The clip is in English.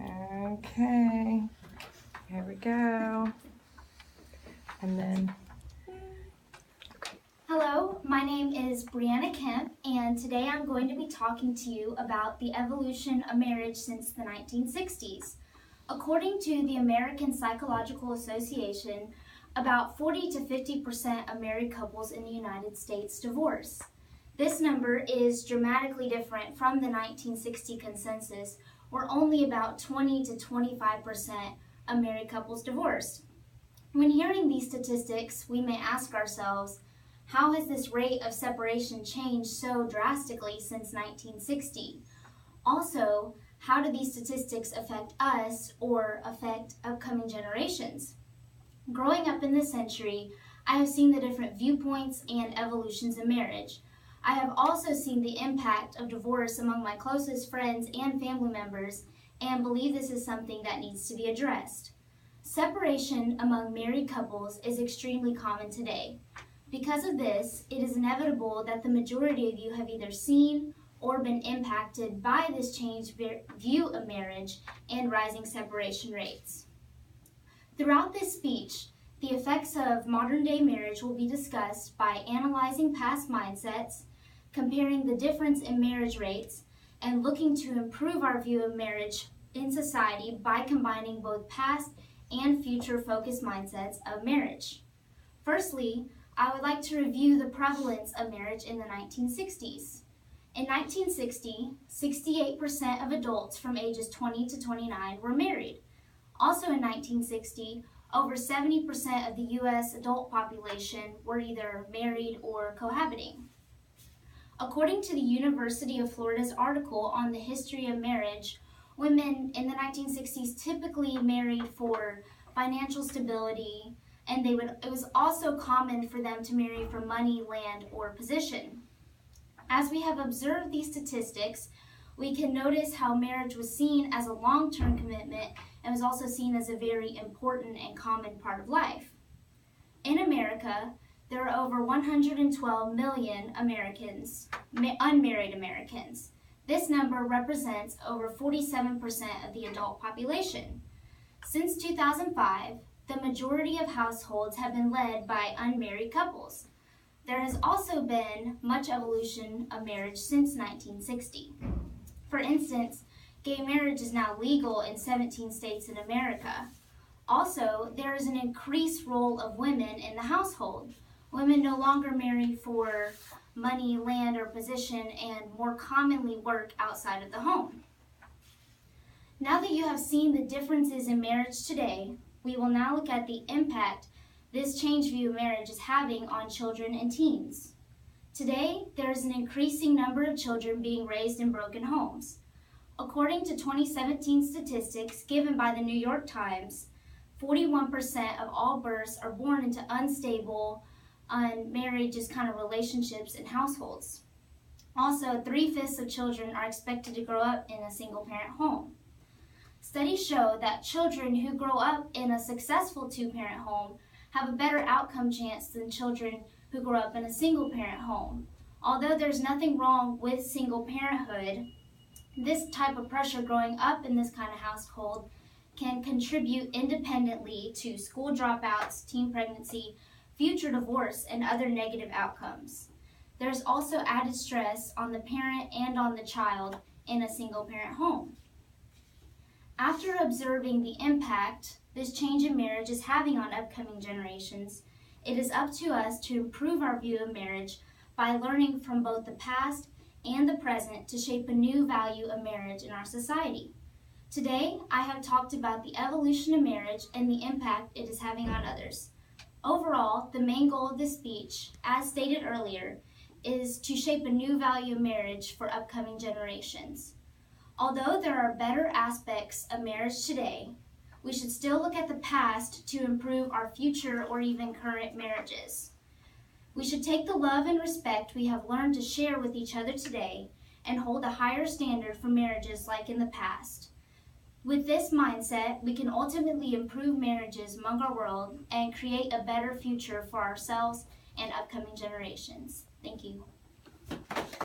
Okay, here we go. And then, Hello, my name is Brianna Kemp, and today I'm going to be talking to you about the evolution of marriage since the 1960s. According to the American Psychological Association, about 40 to 50% of married couples in the United States divorce. This number is dramatically different from the 1960 consensus, where only about 20 to 25% of married couples divorced. When hearing these statistics, we may ask ourselves, how has this rate of separation changed so drastically since 1960? Also, how do these statistics affect us or affect upcoming generations? Growing up in this century, I have seen the different viewpoints and evolutions in marriage. I have also seen the impact of divorce among my closest friends and family members and believe this is something that needs to be addressed. Separation among married couples is extremely common today. Because of this, it is inevitable that the majority of you have either seen or been impacted by this changed view of marriage and rising separation rates. Throughout this speech, the effects of modern-day marriage will be discussed by analyzing past mindsets, comparing the difference in marriage rates, and looking to improve our view of marriage in society by combining both past and future-focused mindsets of marriage. Firstly, I would like to review the prevalence of marriage in the 1960s. In 1960, 68% of adults from ages 20 to 29 were married. Also in 1960, over 70% of the U.S. adult population were either married or cohabiting. According to the University of Florida's article on the history of marriage, women in the 1960s typically married for financial stability, and it was also common for them to marry for money, land, or position. As we have observed these statistics, we can notice how marriage was seen as a long-term commitment and was also seen as a very important and common part of life. In America, there are over 112 million unmarried Americans. This number represents over 47% of the adult population. Since 2005, the majority of households have been led by unmarried couples. There has also been much evolution of marriage since 1960. For instance, gay marriage is now legal in 17 states in America. Also, there is an increased role of women in the household. Women no longer marry for money, land, or position, and more commonly work outside of the home. Now that you have seen the differences in marriage today, we will now look at the impact this changed view of marriage is having on children and teens. Today, there is an increasing number of children being raised in broken homes. According to 2017 statistics given by the New York Times, 41% of all births are born into unstable, unmarried relationships and households. Also, 3/5 of children are expected to grow up in a single-parent home. Studies show that children who grow up in a successful two-parent home have a better outcome chance than children who grow up in a single-parent home. Although there's nothing wrong with single parenthood, this type of pressure growing up in this kind of household can contribute independently to school dropouts, teen pregnancy, future divorce, and other negative outcomes. There's also added stress on the parent and on the child in a single-parent home. After observing the impact this change in marriage is having on upcoming generations, it is up to us to improve our view of marriage by learning from both the past and the present to shape a new value of marriage in our society. Today, I have talked about the evolution of marriage and the impact it is having on others. Overall, the main goal of this speech, as stated earlier, is to shape a new value of marriage for upcoming generations. Although there are better aspects of marriage today, we should still look at the past to improve our future or even current marriages. We should take the love and respect we have learned to share with each other today and hold a higher standard for marriages like in the past. With this mindset, we can ultimately improve marriages among our world and create a better future for ourselves and upcoming generations. Thank you.